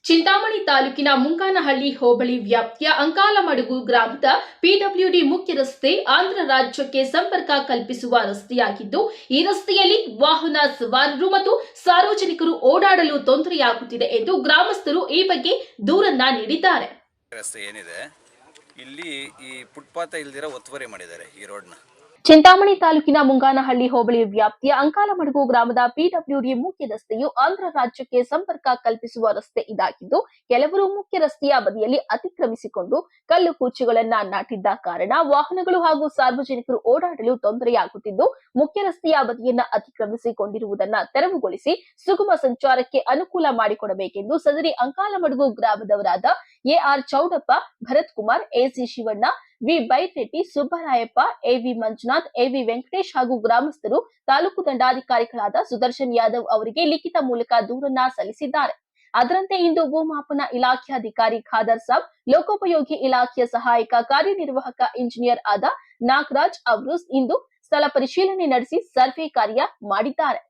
ಚಿಂತಾಮಣಿ ತಾಲೂಕಿನ ಮುಂಗಾನಹಳ್ಳಿ ಹೋಬಳಿ ವ್ಯಾಪ್ತಿಯ ಅಂಕಾಲಮಡುಗು ಗ್ರಾಮದ ಪಿಡಬ್ಲ್ಯೂಡಿ ಮುಖ್ಯ ರಸ್ತೆ ಆಂಧ್ರ ರಾಜ್ಯಕ್ಕೆ ಸಂಪರ್ಕ ಕಲ್ಪಿಸುವ ರಸ್ತೆಯಾಗಿದ್ದು, ಈ ರಸ್ತೆಯಲ್ಲಿ ವಾಹನ ಸವಾರರು ಮತ್ತು ಸಾರ್ವಜನಿಕರು ಓಡಾಡಲು ತೊಂದರೆಯಾಗುತ್ತಿದೆ ಎಂದು ಗ್ರಾಮಸ್ಥರು ಈ ಬಗ್ಗೆ ದೂರನ್ನ ನೀಡಿದ್ದಾರೆ. ರಸ್ತೆ ಏನಿದೆ ಇಲ್ಲಿ ಈ ಫುಟ್ಪಾತ್ ಇಲ್ದಿರ ಒತ್ತುವರಿ ಮಾಡಿದ್ದಾರೆ ಈ ರೋಡ್ನ. ಚಿಂತಾಮಣಿ ತಾಲೂಕಿನ ಮುಂಗಾನಹಳ್ಳಿ ಹೋಬಳಿ ವ್ಯಾಪ್ತಿಯ ಅಂಕಾಲಮಡುಗು ಗ್ರಾಮದ ಪಿಡಬ್ಲ್ಯೂಡಿ ಮುಖ್ಯ ರಸ್ತೆಯು ಆಂಧ್ರ ರಾಜ್ಯಕ್ಕೆ ಸಂಪರ್ಕ ಕಲ್ಪಿಸುವ ರಸ್ತೆ ಇದಾಗಿದ್ದು, ಕೆಲವರು ಮುಖ್ಯ ರಸ್ತೆಯ ಬದಿಯಲ್ಲಿ ಅತಿಕ್ರಮಿಸಿಕೊಂಡು ಕಲ್ಲು ಕೂಚುಗಳನ್ನ ನಾಟಿದ್ದ ಕಾರಣ ವಾಹನಗಳು ಹಾಗೂ ಸಾರ್ವಜನಿಕರು ಓಡಾಡಲು ತೊಂದರೆಯಾಗುತ್ತಿದ್ದು, ಮುಖ್ಯ ರಸ್ತೆಯ ಬದಿಯನ್ನ ಅತಿಕ್ರಮಿಸಿಕೊಂಡಿರುವುದನ್ನು ತೆರವುಗೊಳಿಸಿ ಸುಗಮ ಸಂಚಾರಕ್ಕೆ ಅನುಕೂಲ ಮಾಡಿಕೊಡಬೇಕೆಂದು ಸದರಿ ಅಂಕಾಲಮಡುಗು ಗ್ರಾಮದವರಾದ AR Chowdappa, Bharath Kumar, AC Shivanna, V Byreddy, Subbarayappa, AV Manjunath, AV Venkatesh ಹಾಗೂ ಗ್ರಾಮಸ್ಥರು ತಾಲೂಕು ದಂಡಾಧಿಕಾರಿಗಳಾದ ಸುದರ್ಶನ್ ಯಾದವ್ ಅವರಿಗೆ ಲಿಖಿತ ಮೂಲಕ ದೂರನ್ನ ಸಲ್ಲಿಸಿದ್ದಾರೆ. ಅದರಂತೆ ಇಂದು ಭೂಮಾಪನ ಇಲಾಖೆ ಅಧಿಕಾರಿ ಖಾದರ್ ಸಾಬ್, ಲೋಕೋಪಯೋಗಿ ಇಲಾಖೆಯ ಸಹಾಯಕ ಕಾರ್ಯನಿರ್ವಾಹಕ ಇಂಜಿನಿಯರ್ ಆದ ನಾಗರಾಜ್ ಅವರು ಇಂದು ಸ್ಥಳ ಪರಿಶೀಲನೆ ನಡೆಸಿ ಸರ್ವೆ ಕಾರ್ಯ ಮಾಡಿದ್ದಾರೆ.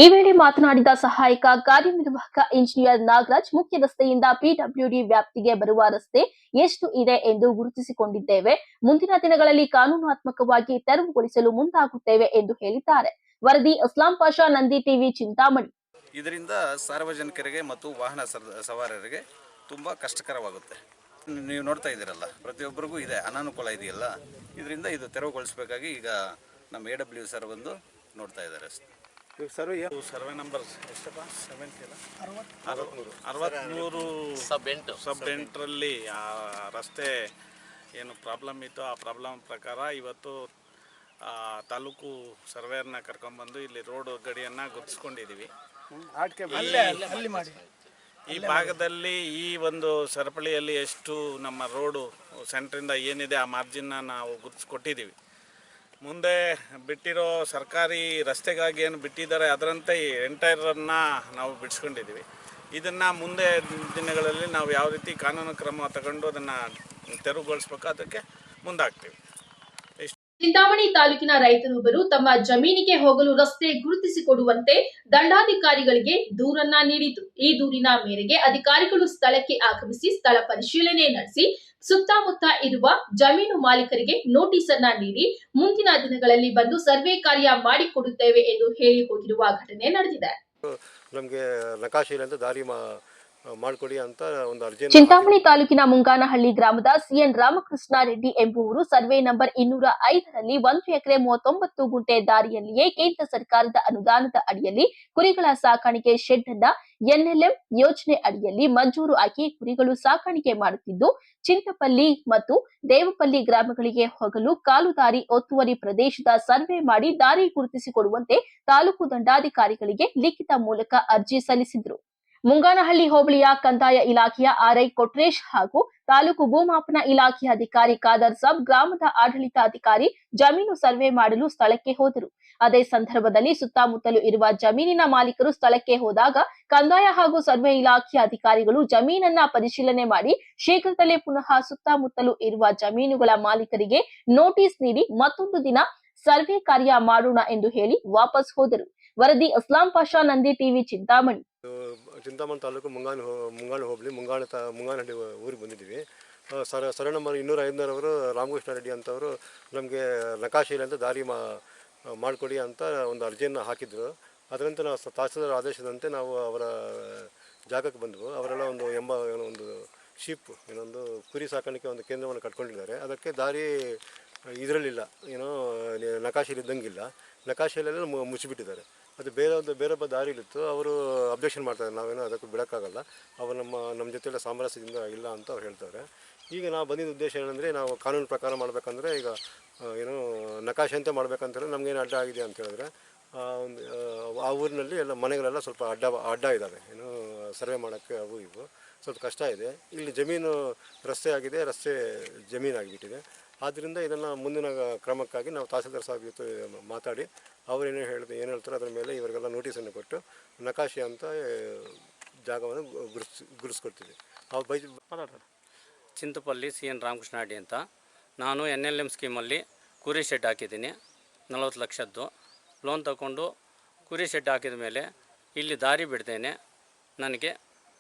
ಈ ವೇಳೆ ಮಾತನಾಡಿದ ಸಹಾಯಕ ಕಾರ್ಯನಿರ್ವಾಹಕ ಇಂಜಿನಿಯರ್ ನಾಗರಾಜ್, ಮುಖ್ಯ ರಸ್ತೆಯಿಂದ ಪಿಡಬ್ಲ್ಯೂಡಿ ವ್ಯಾಪ್ತಿಗೆ ಬರುವ ರಸ್ತೆ ಎಷ್ಟು ಇದೆ ಎಂದು ಗುರುತಿಸಿಕೊಂಡಿದ್ದೇವೆ. ಮುಂದಿನ ದಿನಗಳಲ್ಲಿ ಕಾನೂನಾತ್ಮಕವಾಗಿ ತೆರವುಗೊಳಿಸಲು ಮುಂದಾಗುತ್ತೇವೆ ಎಂದು ಹೇಳಿದ್ದಾರೆ. ವರದಿ ಅಸ್ಲಾಂ ಪಾಷಾ, ನಂದಿ ಟಿವಿ, ಚಿಂತಾಮಣಿ. ಇದರಿಂದ ಸಾರ್ವಜನಿಕರಿಗೆ ಮತ್ತು ವಾಹನ ಸವಾರರಿಗೆ ತುಂಬಾ ಕಷ್ಟಕರವಾಗುತ್ತೆ. ನೀವು ನೋಡ್ತಾ ಇದ್ದೀರಲ್ಲ, ಪ್ರತಿಯೊಬ್ಬರಿಗೂ ಇದೆ ಅನಾನುಕೂಲ ಇದೆಯಲ್ಲ. ಇದರಿಂದ ಇದು ತೆರವುಗೊಳಿಸಬೇಕಾಗಿ ಈಗ ನಮ್ಮ AW ಸರ್ ಬಂದು ನೋಡ್ತಾ ಇದ್ದಾರೆ. ಸರ್ವೆ ನಂಬರ್ ಎಷ್ಟಪ್ಪ? 63 ಸಬ್ 8ರಲ್ಲಿ ಆ ರಸ್ತೆ ಏನು ಪ್ರಾಬ್ಲಮ್ ಇತ್ತು, ಆ ಪ್ರಾಬ್ಲಮ್ ಪ್ರಕಾರ ಇವತ್ತು ತಾಲೂಕು ಸರ್ವೇಯರ್ನ ಕರ್ಕೊಂಡ್ಬಂದು ಇಲ್ಲಿ ರೋಡ್ ಗಡಿಯನ್ನು ಗುರುತಿಸ್ಕೊಂಡಿದ್ದೀವಿ. ಈ ಭಾಗದಲ್ಲಿ ಈ ಒಂದು ಸರಪಳಿಯಲ್ಲಿ ಎಷ್ಟು ನಮ್ಮ ರೋಡು ಸೆಂಟ್ರಿಂದ ಏನಿದೆ ಆ ಮಾರ್ಜಿನ್ನ ನಾವು ಗುರುತಿಸ್ಕೊಟ್ಟಿದ್ದೀವಿ. ಮುಂದೆ ಬಿಟ್ಟಿರೋ ಸರ್ಕಾರಿ ರಸ್ತೆಗಾಗಿ ಏನು ಬಿಟ್ಟಿದ್ದಾರೆ ಅದರಂತೆ ಎಂಟೈರನ್ನು ನಾವು ಬಿಡಿಸ್ಕೊಂಡಿದ್ದೀವಿ. ಇದನ್ನು ಮುಂದೆ ದಿನಗಳಲ್ಲಿ ನಾವು ಯಾವ ರೀತಿ ಕಾನೂನು ಕ್ರಮ ತಗೊಂಡು ಅದನ್ನು ತೆರವುಗೊಳಿಸ್ಬೇಕು ಅದಕ್ಕೆ ಮುಂದಾಗ್ತೀವಿ. ಚಿಂತಾಮಣಿ ತಾಲೂಕಿನ ರೈತರೊಬ್ಬರು ತಮ್ಮ ಜಮೀನಿಗೆ ಹೋಗಲು ರಸ್ತೆ ಗುರುತಿಸಿಕೊಡುವಂತೆ ದಂಡಾಧಿಕಾರಿಗಳಿಗೆ ದೂರನ್ನ ನೀಡಿತು. ಈ ದೂರಿನ ಮೇರೆಗೆ ಅಧಿಕಾರಿಗಳು ಸ್ಥಳಕ್ಕೆ ಆಗಮಿಸಿ ಸ್ಥಳ ಪರಿಶೀಲನೆ ನಡೆಸಿ ಸುತ್ತಮುತ್ತ ಇರುವ ಜಮೀನು ಮಾಲೀಕರಿಗೆ ನೋಟಿಸ್ ಅನ್ನ ನೀಡಿ ಮುಂದಿನ ದಿನಗಳಲ್ಲಿ ಬಂದು ಸರ್ವೆ ಕಾರ್ಯ ಮಾಡಿಕೊಡುತ್ತೇವೆ ಎಂದು ಹೇಳಿ ಹೋಗಿರುವ ಘಟನೆ ನಡೆದಿದೆ. ನಮಗೆ ನಕಾಶೆ ಅಂತ ದಾರಿ ಮಾಡಿಕೊಡಿ ಅಂತ ಒಂದು ಅರ್ಜಿ. ಚಿಂತಾಮಣಿ ತಾಲೂಕಿನ ಮುಂಗಾನಹಳ್ಳಿ ಗ್ರಾಮದ ಸಿಎನ್ ರಾಮಕೃಷ್ಣ ರೆಡ್ಡಿ ಎಂಬುವರು ಸರ್ವೆ ನಂಬರ್ 205ರಲ್ಲಿ 1 ಎಕರೆ 39 ಗುಂಟೆ ದಾರಿಯಲ್ಲಿಯೇ ಕೇಂದ್ರ ಸರ್ಕಾರದ ಅನುದಾನದ ಅಡಿಯಲ್ಲಿ ಕುರಿಗಳ ಸಾಕಾಣಿಕೆ ಶೆಡ್ ಅನ್ನ NLM ಯೋಜನೆ ಅಡಿಯಲ್ಲಿ ಮಂಜೂರು ಆಗಿ ಕುರಿಗಳು ಸಾಕಾಣಿಕೆ ಮಾಡುತ್ತಿದ್ದು, ಚಿಂತಪಲ್ಲಿ ಮತ್ತು ದೇವಪಲ್ಲಿ ಗ್ರಾಮಗಳಿಗೆ ಹೋಗಲು ಕಾಲು ದಾರಿ ಒತ್ತುವರಿ ಪ್ರದೇಶದ ಸರ್ವೆ ಮಾಡಿ ದಾರಿ ಗುರುತಿಸಿಕೊಡುವಂತೆ ತಾಲೂಕು ದಂಡಾಧಿಕಾರಿಗಳಿಗೆ ಲಿಖಿತ ಮೂಲಕ ಅರ್ಜಿ ಸಲ್ಲಿಸಿದರು. ಮುಂಗಾನಹಳ್ಳಿ ಹೋಬಳಿಯ ಕಂದಾಯ ಇಲಾಖೆಯ RI ಕೊಟ್ರೇಶ್ ಹಾಗೂ ತಾಲೂಕು ಭೂಮಾಪನ ಇಲಾಖೆಯ ಅಧಿಕಾರಿ ಖಾದರ್ ಸಾಬ್ ಗ್ರಾಮದ ಆಡಳಿತಾಧಿಕಾರಿ ಜಮೀನು ಸರ್ವೆ ಮಾಡಲು ಸ್ಥಳಕ್ಕೆ ಹೋದರು. ಅದೇ ಸಂದರ್ಭದಲ್ಲಿ ಸುತ್ತಮುತ್ತಲು ಇರುವ ಜಮೀನಿನ ಮಾಲೀಕರು ಸ್ಥಳಕ್ಕೆ ಹೋದಾಗ ಕಂದಾಯ ಹಾಗೂ ಸರ್ವೆ ಇಲಾಖೆಯ ಅಧಿಕಾರಿಗಳು ಜಮೀನನ್ನ ಪರಿಶೀಲನೆ ಮಾಡಿ ಶೀಘ್ರದಲ್ಲೇ ಪುನಃ ಸುತ್ತಮುತ್ತಲು ಇರುವ ಜಮೀನುಗಳ ಮಾಲೀಕರಿಗೆ ನೋಟಿಸ್ ನೀಡಿ ಮತ್ತೊಂದು ದಿನ ಸರ್ವೆ ಕಾರ್ಯ ಮಾಡೋಣ ಎಂದು ಹೇಳಿ ವಾಪಸ್ ಹೋದರು. ವರದಿ ಅಸ್ಲಾಂ ಪಾಷಾ, ನಂದಿ ಟಿವಿ, ಚಿಂತಾಮಣಿ. ಚಿಂತಾಮಣಿ ತಾಲೂಕು ಮುಂಗಾನ ಹೋಬಳಿ ಮುಂಗಾನಹಳ್ಳಿ ಊರಿಗೆ ಬಂದಿದ್ದೀವಿ. ಸರ್ವೆ ನಂಬರ್ 205 ರಾಮಕೃಷ್ಣ ರೆಡ್ಡಿ ಅಂತವರು ನಮಗೆ ನಕಾಶೆ ಅಂತ ದಾರಿ ಮಾಡಿಕೊಡಿ ಅಂತ ಒಂದು ಅರ್ಜಿಯನ್ನು ಹಾಕಿದ್ರು. ಅದರಂತೆ ನಾವು ತಹಸೀಲ್ದಾರ್ ಆದೇಶದಂತೆ ನಾವು ಅವರ ಜಾಗಕ್ಕೆ ಬಂದವು. ಅವರೆಲ್ಲ ಒಂದು ಶೀಪ್ ಏನೊಂದು ಕುರಿ ಸಾಕಾಣಿಕೆ ಒಂದು ಕೇಂದ್ರವನ್ನು ಕಟ್ಕೊಂಡಿದ್ದಾರೆ. ಅದಕ್ಕೆ ದಾರಿ ಇದರಲ್ಲಿಲ್ಲ, ನಕಾಶೆಯಲ್ಲಿ ಇದ್ದಂಗಿಲ್ಲ. ನಕಾಶೆಯಲ್ಲೆಲ್ಲ ಮುಚ್ಚಿಬಿಟ್ಟಿದ್ದಾರೆ. ಅದು ಬೇರೊಬ್ಬ ದಾರಿಲಿತ್ತು. ಅವರು ಅಬ್ಜೆಕ್ಷನ್ ಮಾಡ್ತಾರೆ, ನಾವೇನೋ ಅದಕ್ಕೆ ಬಿಡೋಕ್ಕಾಗಲ್ಲ, ಅವರು ನಮ್ಮ ಜೊತೆಲ್ಲ ಸಾಮರಸ್ಯದಿಂದ ಇಲ್ಲ ಅಂತ ಅವ್ರು ಹೇಳ್ತಾರೆ. ಈಗ ನಾವು ಬಂದಿದ್ದ ಉದ್ದೇಶ ಏನಂದರೆ, ನಾವು ಕಾನೂನು ಪ್ರಕಾರ ಮಾಡಬೇಕಂದ್ರೆ ಈಗ ನಕಾಶೆ ಅಂತ ಮಾಡಬೇಕಂತೇಳಿ ನಮಗೇನು ಅಡ್ಡ ಆಗಿದೆ ಅಂತ ಹೇಳಿದ್ರೆ, ಆ ಊರಿನಲ್ಲಿ ಎಲ್ಲ ಮನೆಗಳೆಲ್ಲ ಸ್ವಲ್ಪ ಅಡ್ಡ ಇದ್ದಾವೆ, ಸರ್ವೆ ಮಾಡೋಕ್ಕೆ ಅವು ಇವು ಸ್ವಲ್ಪ ಕಷ್ಟ ಇದೆ. ಇಲ್ಲಿ ಜಮೀನು ರಸ್ತೆ ಆಗಿದೆ, ರಸ್ತೆ ಜಮೀನಾಗಿಬಿಟ್ಟಿದೆ. ಆದ್ದರಿಂದ ಇದನ್ನು ಮುಂದಿನ ಕ್ರಮಕ್ಕಾಗಿ ನಾವು ತಹಸೀಲ್ದಾರ್ ಸಾಹೇಬ್ ಜೊತೆ ಮಾತಾಡಿ ಅವರೇನು ಹೇಳ್ತಾರೆ ಅದರ ಮೇಲೆ ಇವರಿಗೆಲ್ಲ ನೋಟಿಸನ್ನು ಕೊಟ್ಟು ನಕಾಶೆ ಅಂತ ಜಾಗವನ್ನು ಗುರುತಿಸ್ಕೊಡ್ತೀವಿ. ಚಿಂತಪಲ್ಲಿ CN ರಾಮಕೃಷ್ಣ ರೆಡ್ಡಿ ಅಂತ. ನಾನು NLM ಸ್ಕೀಮಲ್ಲಿ ಕುರಿ ಶೆಡ್ ಹಾಕಿದ್ದೀನಿ, 40 ಲಕ್ಷದ್ದು ಲೋನ್ ತಗೊಂಡು ಕುರಿ ಶೆಡ್ ಹಾಕಿದ ಮೇಲೆ ಇಲ್ಲಿ ದಾರಿ ಬಿಡ್ತೇನೆ. ನನಗೆ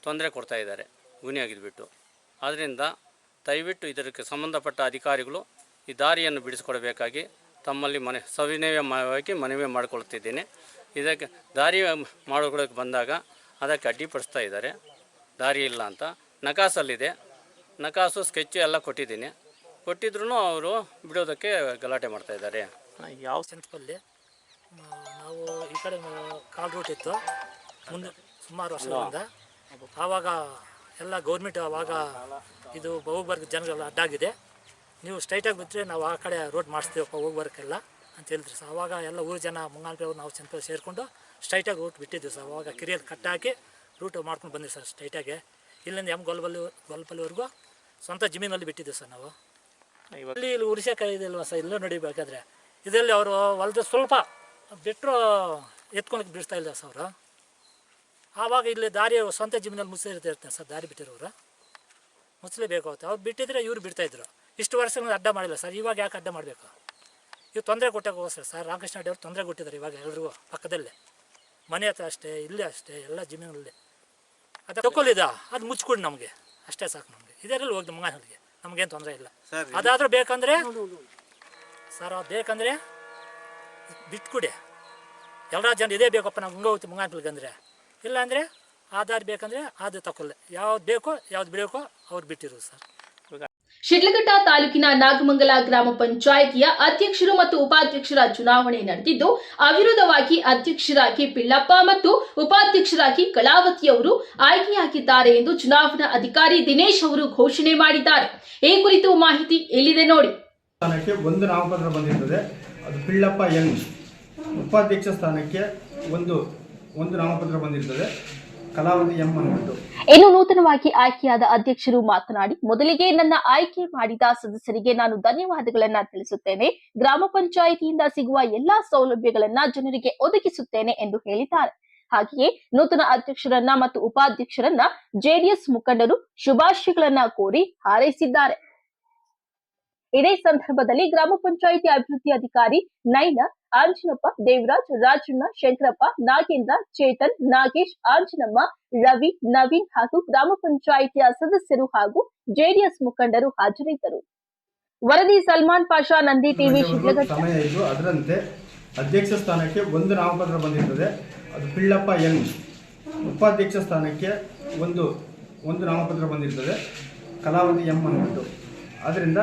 ತೊಂದರೆ ಕೊಡ್ತಾಯಿದ್ದಾರೆ ಗುಣಿಯಾಗಿದ್ಬಿಟ್ಟು. ಆದ್ದರಿಂದ ದಯವಿಟ್ಟು ಇದಕ್ಕೆ ಸಂಬಂಧಪಟ್ಟ ಅಧಿಕಾರಿಗಳು ಈ ದಾರಿಯನ್ನು ಬಿಡಿಸಿಕೊಡಬೇಕಾಗಿ ತಮ್ಮಲ್ಲಿ ಸವಿನಯವಾಗಿ ಮನವಿ ಮಾಡಿಕೊಳ್ತಿದ್ದೇನೆ. ಇದಕ್ಕೆ ದಾರಿ ಮಾಡಿಕೊಳ್ಳೋಕೆ ಬಂದಾಗ ಅದಕ್ಕೆ ಅಡ್ಡಿಪಡಿಸ್ತಾ ಇದ್ದಾರೆ. ದಾರಿ ಇಲ್ಲ ಅಂತ ನಕಾಸಲ್ಲಿದೆ, ನಕಾಸು ಸ್ಕೆಚ್ಚು ಎಲ್ಲ ಕೊಟ್ಟಿದ್ರೂ ಅವರು ಬಿಡೋದಕ್ಕೆ ಗಲಾಟೆ ಮಾಡ್ತಾಯಿದ್ದಾರೆ. ಯಾವ ಸೆಂಟ್ಪಲ್ಲಿ ನಾವು ಈ ಕಡೆ ಕಾಲ್ ರೂಟ್ ಇತ್ತು ಮುಂದೆ ಸುಮಾರು ವರ್ಷಗಳಿಂದ. ಆವಾಗ ಎಲ್ಲ ಗೌರ್ಮೆಂಟ್ ಆವಾಗ ಇದು ಹೋಗ್ಬರ್ಗ ಜನಗಳೆಲ್ಲ ಅಡ್ಡಾಗಿದೆ, ನೀವು ಸ್ಟ್ರೈಟಾಗಿ ಬಿಟ್ಟರೆ ನಾವು ಆ ಕಡೆ ರೋಡ್ ಮಾಡಿಸ್ತೀವಪ್ಪ ಹೋಗ್ಬರ್ಕೆಲ್ಲ ಅಂತ ಹೇಳಿದ್ರು ಸರ್. ಆವಾಗ ಎಲ್ಲ ಊರು ಜನ ಮುಂಗಾಲ್ಪೇವ್ರು ನಾವು ಸೆಂಟ್ಪಲ್ಲಿ ಸೇರಿಕೊಂಡು ಸ್ಟ್ರೈಟಾಗಿ ರೂಟ್ ಬಿಟ್ಟಿದ್ವಿ ಸರ್. ಆವಾಗ ಕಿರಿಯಲ್ಲಿ ಕಟ್ಟಾಕಿ ರೂಟ್ ಮಾಡ್ಕೊಂಡು ಬಂದಿವಿ ಸರ್ ಸ್ಟ್ರೈಟಾಗಿ. ಇಲ್ಲಿಂದ ಗೊಲ್ಪಲ್ಲಿವರೆಗೂ ಸ್ವಂತ ಜಮೀನಲ್ಲಿ ಬಿಟ್ಟಿದ್ದೀವಿ ಸರ್ ನಾವು. ಇಲ್ಲಿ ಉರಿಸೋಕೆ ಇದೆಯಲ್ವ ಸರ್, ಇಲ್ಲೂ ನಡಿಬೇಕಾದ್ರೆ ಇದರಲ್ಲಿ ಅವರು ಹೊಲದ ಸ್ವಲ್ಪ ಬಿಟ್ಟರು ಎತ್ಕೊಳಕ್ಕೆ ಬಿಡಿಸ್ತಾ ಇಲ್ಲ ಸರ್ ಅವರು. ಆವಾಗ ಇಲ್ಲಿ ದಾರಿ ಸ್ವಂತ ಜಮೀನಲ್ಲಿ ಮುಚ್ಚಿರ್ತಾರೆ ಸರ್, ದಾರಿ ಬಿಟ್ಟಿರೋರು ಮುಚ್ಚಲೇಬೇಕಾಗುತ್ತೆ. ಅವ್ರು ಬಿಟ್ಟಿದ್ರೆ ಇವ್ರು ಬಿಡ್ತಾಯಿದ್ರು. ಇಷ್ಟು ವರ್ಷಗಳು ಅಡ್ಡ ಮಾಡಿಲ್ಲ ಸರ್, ಇವಾಗ ಯಾಕೆ ಅಡ್ಡ ಮಾಡಬೇಕು? ಇವು ತೊಂದರೆ ಕೊಟ್ಟಾಗೋಸ್ಕರ ಸರ್ ರಾಮಕೃಷ್ಣ ರೆಡ್ಡಿ ಅವರು ತೊಂದರೆ ಕೊಟ್ಟಿದ್ದಾರೆ ಇವಾಗ ಎಲ್ರಿಗೂ. ಪಕ್ಕದಲ್ಲೇ ಮನೆ ಹತ್ರ ಅಷ್ಟೇ, ಇಲ್ಲೇ ಅಷ್ಟೇ, ಎಲ್ಲ ಜಮೀನಲ್ಲಿ ಅದು ತಗೊಳ್ಳಿದ ಅದು ಮುಚ್ಕೊಡಿ ನಮಗೆ, ಅಷ್ಟೇ ಸಾಕು ನಮಗೆ. ಇದರಲ್ಲಿ ಹೋಗಿ ಮುಂಗಾನಲ್ಲಿಗೆ ನಮಗೇನು ತೊಂದರೆ ಇಲ್ಲ. ಅದಾದರೂ ಬೇಕಂದರೆ ಸರ್, ಅದು ಬೇಕಂದರೆ ಬಿಟ್ಕೊಡಿ. ಎಲ್ಲರ ಜನ ಇದೇ ಬೇಕಪ್ಪ ನಾವು ಹಿಂಗೆ ಹೋಗ್ತೀವಿ ಮುಂಗಾನಲ್ಲಿಗೆ ಅಂದರೆ. ಇಲ್ಲಾಂದರೆ ಆಧಾರ್ ಬೇಕಂದರೆ ಅದು ತಗೊಳ್ಳೆ, ಯಾವ್ದು ಬೇಕೋ ಯಾವ್ದು ಬೇಕೋ ಅವ್ರು ಬಿಟ್ಟಿರೋದು ಸರ್. ಶಿಡ್ಲಘಟ್ಟ ತಾಲೂಕಿನ ನಾಗಮಂಗಲ ಗ್ರಾಮ ಪಂಚಾಯಿತಿಯ ಅಧ್ಯಕ್ಷರು ಮತ್ತು ಉಪಾಧ್ಯಕ್ಷರ ಚುನಾವಣೆ ನಡೆದಿದ್ದು, ಅವಿರೋಧವಾಗಿ ಅಧ್ಯಕ್ಷರಾಗಿ ಪಿಳ್ಳಪ್ಪ ಮತ್ತು ಉಪಾಧ್ಯಕ್ಷರಾಗಿ ಕಳಾವತಿ ಅವರು ಆಯ್ಕೆಯಾಗಿದ್ದಾರೆ ಎಂದು ಚುನಾವಣಾ ಅಧಿಕಾರಿ ದಿನೇಶ್ ಅವರು ಘೋಷಣೆ ಮಾಡಿದ್ದಾರೆ. ಈ ಕುರಿತು ಮಾಹಿತಿ ಇಲ್ಲಿದೆ ನೋಡಿ. ಸ್ಥಾನಕ್ಕೆ ಒಂದು ನಾಮಪತ್ರ ಬಂದಿರುತ್ತದೆ, ಅದು ಪಿಳ್ಳಪ್ಪ ಎನ್. ಉಪಾಧ್ಯಕ್ಷ ಸ್ಥಾನಕ್ಕೆ ಒಂದು ನಾಮಪತ್ರ ಬಂದಿರುತ್ತದೆ, ಕಲಾವತಿ ಎಂ ಅಂದ್ಬಿಟ್ಟು. ಇನ್ನು ನೂತನವಾಗಿ ಆಯ್ಕೆಯಾದ ಅಧ್ಯಕ್ಷರು ಮಾತನಾಡಿ, ಮೊದಲಿಗೆ ನನ್ನ ಆಯ್ಕೆ ಮಾಡಿದ ಸದಸ್ಯರಿಗೆ ನಾನು ಧನ್ಯವಾದಗಳನ್ನ ತಿಳಿಸುತ್ತೇನೆ. ಗ್ರಾಮ ಪಂಚಾಯಿತಿಯಿಂದ ಸಿಗುವ ಎಲ್ಲಾ ಸೌಲಭ್ಯಗಳನ್ನ ಜನರಿಗೆ ಒದಗಿಸುತ್ತೇನೆ ಎಂದು ಹೇಳಿದ್ದಾರೆ. ಹಾಗೆಯೇ ನೂತನ ಅಧ್ಯಕ್ಷರನ್ನ ಮತ್ತು ಉಪಾಧ್ಯಕ್ಷರನ್ನ ಜೆಡಿಎಸ್ ಮುಖಂಡರು ಶುಭಾಶಯಗಳನ್ನ ಕೋರಿ ಹಾರೈಸಿದ್ದಾರೆ. ಇದೇ ಸಂದರ್ಭದಲ್ಲಿ ಗ್ರಾಮ ಪಂಚಾಯಿತಿ ಅಭಿವೃದ್ಧಿ ಅಧಿಕಾರಿ ನೈನ, ಆಂಜನಪ್ಪ, ದೇವರಾಜ್, ರಾಜಣ್ಣ, ಶಂಕರಪ್ಪ, ನಾಗೇಂದ್ರ, ಚೇತನ್, ನಾಗೇಶ್, ಆಂಜನಮ್ಮ, ರವಿ, ನವೀನ್ ಹಾಗೂ ಗ್ರಾಮ ಪಂಚಾಯಿತಿಯ ಸದಸ್ಯರು ಹಾಗೂ ಜೆಡಿಎಸ್ ಮುಖಂಡರು ಹಾಜರಿದ್ದರು. ವರದಿ ಸಲ್ಮಾನ್ ಪಾಷಾ, ನಂದಿ ಟಿವಿ, ಶಿಡ್ಲಘಟ್ಟ. ಸಮಯ ಇದ್ದು ಅದರಂತೆ ಅಧ್ಯಕ್ಷ ಸ್ಥಾನಕ್ಕೆ ಒಂದು ನಾಮಪತ್ರ ಬಂದಿರುತ್ತದೆ, ಅದು ಪಿಳ್ಳಪ್ಪ ಎನ್. ಉಪಾಧ್ಯಕ್ಷ ಸ್ಥಾನಕ್ಕೆ ಒಂದು ನಾಮಪತ್ರ ಬಂದಿರುತ್ತದೆ, ಕಲಾವತಿ ಎಂ ಅಂದ್ಬಿಟ್ಟು. ಆದ್ದರಿಂದ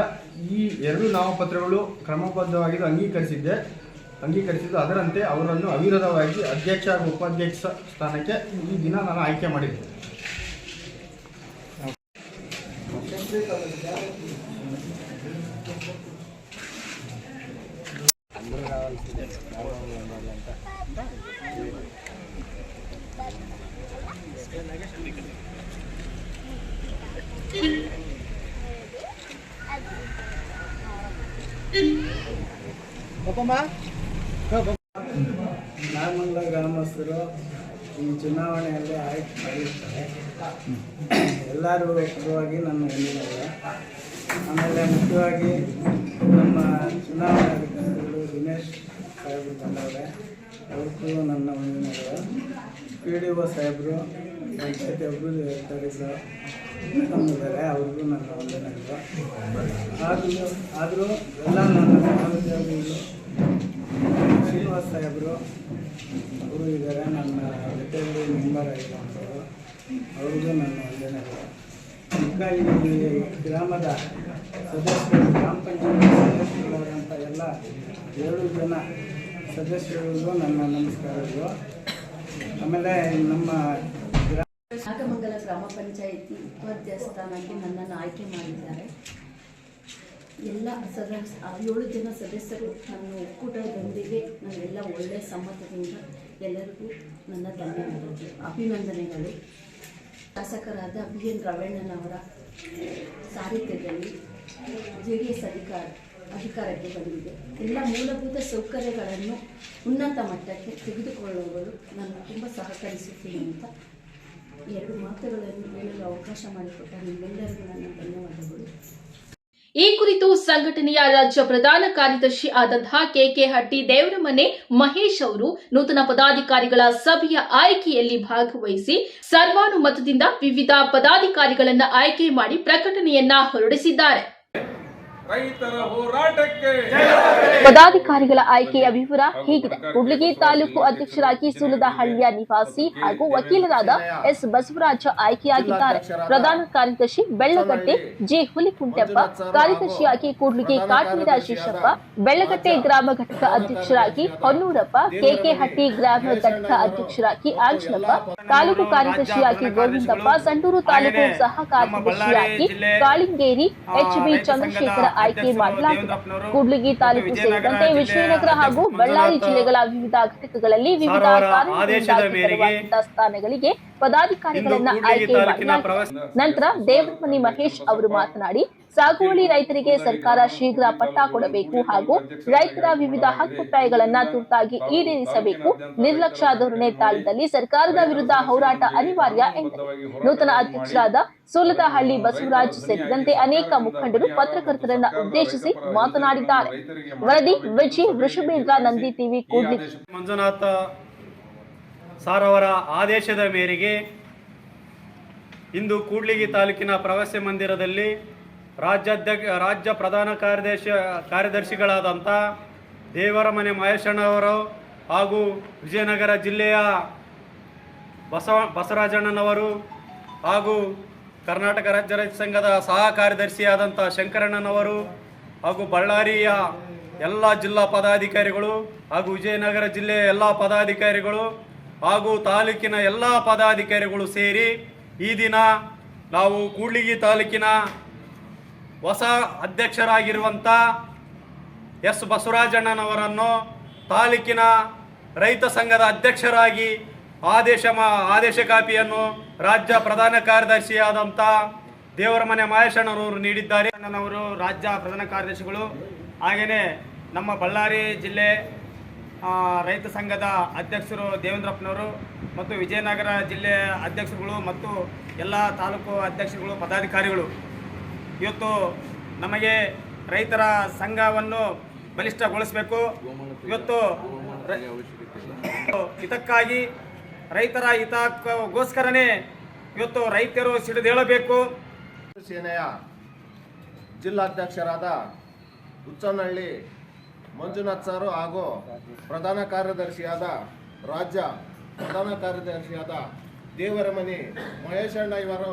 ಈ ಎರಡು ನಾಮಪತ್ರಗಳು ಕ್ರಮಬದ್ಧವಾಗಿ ಅಂಗೀಕರಿಸಿದ್ದು, ಅದರಂತೆ ಅವರನ್ನು ಅವಿರೋಧವಾಗಿ ಅಧ್ಯಕ್ಷ ಹಾಗೂ ಉಪಾಧ್ಯಕ್ಷ ಸ್ಥಾನಕ್ಕೆ ಈ ದಿನ ನಾನು ಆಯ್ಕೆ ಮಾಡಿದ್ದೆ. ನಾಗಮಂಗಲ ಗ್ರಾಮಸ್ಥರು ಈ ಚುನಾವಣೆಯಲ್ಲಿ ಆಯ್ಕೆ ಮಾಡಿರ್ತಾರೆ. ಎಲ್ಲರೂ ಪರವಾಗಿ ನನ್ನ ವಂದನೆಗಳು. ಆಮೇಲೆ ಮುಖ್ಯವಾಗಿ ನಮ್ಮ ಚುನಾವಣಾ ಅಧಿಕಾರಿಗಳು ದಿನೇಶ್ ಸಾಹೇಬರು ಬಂದವರೆ, ಅವ್ರಿಗೂ ನನ್ನ ವಂದನೆಗಳು. PDO ಸಾಹೇಬರು, ಪಂಚಾಯತಿ ಅಭಿವೃದ್ಧಿ ಅಧಿಕಾರಿಗಳು ನಮ್ಮಿದ್ದಾರೆ, ಅವ್ರಿಗೂ ನನ್ನ ವಂದನೆಗಳು. ಆದರೂ ಎಲ್ಲ ನನ್ನ ಸಹೋದ್ಯೋಗಿಗಳು ಶ್ರೀನಿವಾಸ್ ಸಾಹೇಬರು ಅವರು ಇದ್ದಾರೆ, ನನ್ನ ಜೊತೆಯಲ್ಲಿ ಮೆಂಬರ್ ಆಗಿರುವಂಥವ್ರು, ಅವ್ರಿಗೂ ನನ್ನ ವಂದನೆಗಳು. ಈ ಗ್ರಾಮದ ಸದಸ್ಯರು, ಗ್ರಾಮ ಪಂಚಾಯತ್ ಸದಸ್ಯರಾದಂಥ ಎಲ್ಲ 7 ಜನ ಸದಸ್ಯರಿಗೂ ನನ್ನ ನಮಸ್ಕಾರಗಳು. ಆಮೇಲೆ ನಮ್ಮ ನಾಗಮಂಗಲ ಗ್ರಾಮ ಪಂಚಾಯಿತಿ ಉಪಾಧ್ಯಕ್ಷ ಸ್ಥಾನಕ್ಕೆ ನನ್ನನ್ನು ಆಯ್ಕೆ ಮಾಡಿದ್ದಾರೆ. ಎಲ್ಲ 7 ಜನ ಸದಸ್ಯರು ನನ್ನ ಒಕ್ಕೂಟದೊಂದಿಗೆ ನಾವೆಲ್ಲ ಒಳ್ಳೆಯ ಸಮ್ಮತದಿಂದ ಎಲ್ಲರಿಗೂ ನನ್ನ ಧನ್ಯವಾದಗಳು, ಅಭಿನಂದನೆಗಳು. ಶಾಸಕರಾದ BN ರವಣ್ಣನವರ ಸಾರಥ್ಯದಲ್ಲಿ JDS ಅಧಿಕಾರಕ್ಕೆ ಬಂದಿದೆ. ಎಲ್ಲ ಮೂಲಭೂತ ಸೌಕರ್ಯಗಳನ್ನು ಉನ್ನತ ಮಟ್ಟಕ್ಕೆ ತೆಗೆದುಕೊಳ್ಳುವವರು ನಾನು ತುಂಬ ಸಹಕರಿಸುತ್ತೀನಿ ಅಂತ 2 ಮಾತುಗಳನ್ನು ಹೇಳಲು ಅವಕಾಶ ಮಾಡಿಕೊಟ್ಟ ನಿಮ್ಮೆಲ್ಲರಿಗೂ ನನ್ನ ಧನ್ಯವಾದಗಳು. ಈ ಕುರಿತು ಸಂಘಟನೆಯ ರಾಜ್ಯ ಪ್ರಧಾನ ಕಾರ್ಯದರ್ಶಿ ಆದಂತಹ ಕೆಕೆ ಹಟ್ಟಿ ದೇವರಮನೆ ಮಹೇಶ್ ಅವರು ನೂತನ ಪದಾಧಿಕಾರಿಗಳ ಸಭೆಯ ಆಯ್ಕೆಯಲ್ಲಿ ಭಾಗವಹಿಸಿ ಸರ್ವಾನುಮತದಿಂದ ವಿವಿಧ ಪದಾಧಿಕಾರಿಗಳನ್ನು ಆಯ್ಕೆ ಮಾಡಿ ಪ್ರಕಟಣೆಯನ್ನ ಹೊರಡಿಸಿದ್ದಾರೆ. ರೈತರ ಹೋರಾಟಕ್ಕೆ ಪದಾಧಿಕಾರಿಗಳ ಆಯ್ಕೆಯ ವಿವರ ಹೀಗಿದೆ. ಕೂಡ್ಲಿಗಿ ತಾಲೂಕು ಅಧ್ಯಕ್ಷರಾಗಿ ಸುಲದಹಳ್ಳಿಯ ನಿವಾಸಿ ಹಾಗೂ ವಕೀಲರಾದ ಎಸ್ ಬಸವರಾಜ ಆಯ್ಕೆಯಾಗಿದ್ದಾರೆ. ಪ್ರಧಾನ ಕಾರ್ಯದರ್ಶಿ ಬೆಳ್ಳಗಟ್ಟೆ ಜೆ ಹುಲಿಕುಂಟೆಪ್ಪ, ಕಾರ್ಯದರ್ಶಿಯಾಗಿ ಕೂಡ್ಲಿಗಿ ಕಾಟೀರ ಶಿಶಪ್ಪ, ಬೆಳ್ಳಗಟ್ಟೆ ಗ್ರಾಮ ಘಟಕ ಅಧ್ಯಕ್ಷರಾಗಿ ಹೊನ್ನೂರಪ್ಪ, ಕೆಕೆ ಹಟ್ಟಿ ಗ್ರಾಮ ಘಟಕ ಅಧ್ಯಕ್ಷರಾಗಿ ಆಂಜನಪ್ಪ, ತಾಲೂಕು ಕಾರ್ಯದರ್ಶಿಯಾಗಿ ಗೋವಿಂದಪ್ಪ, ಸಂಡೂರು ತಾಲೂಕು ಸಹ ಕಾರ್ಯದರ್ಶಿಯಾಗಿ ಕಾಳಿಂಗೇರಿ ಎಚ್.ಬಿ. ಚಂದ್ರಶೇಖರ ಆಯ್ಕೆ ಮಾಡಲಾಗಿದೆ. ಕೂಡ್ಲಿಗಿ ತಾಲೂಕು ಸೇರಿದಂತೆ ವಿಜಯನಗರ ಹಾಗೂ ಬಳ್ಳಾರಿ ಜಿಲ್ಲೆಗಳ ವಿವಿಧ ಘಟಕಗಳಲ್ಲಿ ವಿವಿಧ ಕಾರ್ಯನಿರ್ವಹಿಸುತ್ತಿರುವ ಸ್ಥಾನಗಳಿಗೆ ಪದಾಧಿಕಾರಿಗಳನ್ನ ಆಯ್ಕೆ ಮಾಡಲಾಗಿದೆ. ನಂತರ ದೇವರಮನಿ ಮಹೇಶ್ ಅವರು ಮಾತನಾಡಿ, ಸಾಗುವಳಿ ರೈತರಿಗೆ ಸರ್ಕಾರ ಶೀಘ್ರ ಪಟ್ಟ ಕೊಡಬೇಕು ಹಾಗೂ ರೈತರ ವಿವಿಧ ಹಕ್ಕುತ್ತಾಯಗಳನ್ನ ತುರ್ತಾಗಿ ಈಡೇರಿಸಬೇಕು. ನಿರ್ಲಕ್ಷ್ಯ ಧೋರಣೆ ತಾಳದಲ್ಲಿ ಸರ್ಕಾರದ ವಿರುದ್ಧ ಹೋರಾಟ ಅನಿವಾರ್ಯ ಎಂದರು. ನೂತನ ಅಧ್ಯಕ್ಷರಾದ ಸೂಲದಹಳ್ಳಿ ಬಸವರಾಜ್ ಸೇರಿದಂತೆ ಅನೇಕ ಮುಖಂಡರು ಪತ್ರಕರ್ತರನ್ನ ಉದ್ದೇಶಿಸಿ ಮಾತನಾಡಿದ್ದಾರೆ. ವರದಿ ವಿಜಯ್ ವೃಷಭೇಂದ್ರ, ನಂದಿ ಟಿವಿ, ಕೂಡ್ಲಿಗಿ. ಮಂಜುನಾಥ ಸಾರ್ ಅವರ ಆದೇಶದ ಮೇರೆಗೆ ಇಂದು ಕೂಡ್ಲಿಗಿ ತಾಲೂಕಿನ ಪ್ರವಾಸಿ ಮಂದಿರದಲ್ಲಿ ರಾಜ್ಯ ಪ್ರಧಾನ ಕಾರ್ಯದರ್ಶಿಗಳಾದಂಥ ದೇವರಮನೆ ಮಹೇಶಣ್ಣವರು ಹಾಗೂ ವಿಜಯನಗರ ಜಿಲ್ಲೆಯ ಬಸವರಾಜಣ್ಣನವರು ಹಾಗೂ ಕರ್ನಾಟಕ ರಾಜ್ಯ ರೈತ ಸಂಘದ ಸಹ ಕಾರ್ಯದರ್ಶಿಯಾದಂಥ ಶಂಕರಣ್ಣನವರು ಹಾಗೂ ಬಳ್ಳಾರಿಯ ಎಲ್ಲ ಜಿಲ್ಲಾ ಪದಾಧಿಕಾರಿಗಳು ಹಾಗೂ ವಿಜಯನಗರ ಜಿಲ್ಲೆಯ ಎಲ್ಲ ಪದಾಧಿಕಾರಿಗಳು ಹಾಗೂ ತಾಲೂಕಿನ ಎಲ್ಲ ಪದಾಧಿಕಾರಿಗಳು ಸೇರಿ ಈ ದಿನ ನಾವು ಕೂಡ್ಲಿಗಿ ತಾಲೂಕಿನ ಹೊಸ ಅಧ್ಯಕ್ಷರಾಗಿರುವಂಥ ಎಸ್ ಬಸವರಾಜಣ್ಣನವರನ್ನು ತಾಲೂಕಿನ ರೈತ ಸಂಘದ ಅಧ್ಯಕ್ಷರಾಗಿ ಆದೇಶ ಕಾಪಿಯನ್ನು ರಾಜ್ಯ ಪ್ರಧಾನ ಕಾರ್ಯದರ್ಶಿಯಾದಂಥ ದೇವರಮನೆ ಮಹೇಶಣ್ಣನವರು ನೀಡಿದ್ದಾರೆ. ಅಣ್ಣನವರು ರಾಜ್ಯ ಪ್ರಧಾನ ಕಾರ್ಯದರ್ಶಿಗಳು, ಹಾಗೆಯೇ ನಮ್ಮ ಬಳ್ಳಾರಿ ಜಿಲ್ಲೆ ರೈತ ಸಂಘದ ಅಧ್ಯಕ್ಷರು ದೇವೇಂದ್ರಪ್ಪನವರು ಮತ್ತು ವಿಜಯನಗರ ಜಿಲ್ಲೆಯ ಅಧ್ಯಕ್ಷರುಗಳು ಮತ್ತು ಎಲ್ಲ ತಾಲೂಕು ಅಧ್ಯಕ್ಷರುಗಳು ಪದಾಧಿಕಾರಿಗಳು ಇವತ್ತು ನಮಗೆ ರೈತರ ಸಂಘವನ್ನು ಬಲಿಷ್ಠಗೊಳಿಸಬೇಕು. ಇವತ್ತು ಇದಕ್ಕಾಗಿ ರೈತರ ಹಿತಕ್ಕೋಸ್ಕರನೇ ಇವತ್ತು ರೈತರು ಸಿಡಿದೇಳಬೇಕು. ಸೇನೆಯ ಜಿಲ್ಲಾಧ್ಯಕ್ಷರಾದ ಹುಚ್ಚನಹಳ್ಳಿ ಮಂಜುನಾಥ್ ಸಾರು ಹಾಗೂ ರಾಜ್ಯ ಪ್ರಧಾನ ಕಾರ್ಯದರ್ಶಿಯಾದ ದೇವರಮನಿ ಮಹೇಶಣ್ಣ ಇವರು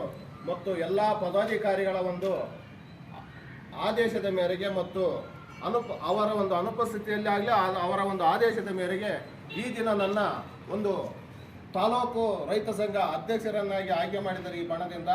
ಮತ್ತು ಎಲ್ಲ ಪದಾಧಿಕಾರಿಗಳ ಒಂದು ಆದೇಶದ ಮೇರೆಗೆ ಮತ್ತು ಅವರ ಒಂದು ಅನುಪಸ್ಥಿತಿಯಲ್ಲಿ ಆಗಲಿ ಅವರ ಒಂದು ಆದೇಶದ ಮೇರೆಗೆ ಈ ದಿನ ನನ್ನ ಒಂದು ತಾಲೂಕು ರೈತ ಸಂಘ ಅಧ್ಯಕ್ಷರನ್ನಾಗಿ ಆಯ್ಕೆ ಮಾಡಿದ್ದಾರೆ ಈ ಬಣದಿಂದ.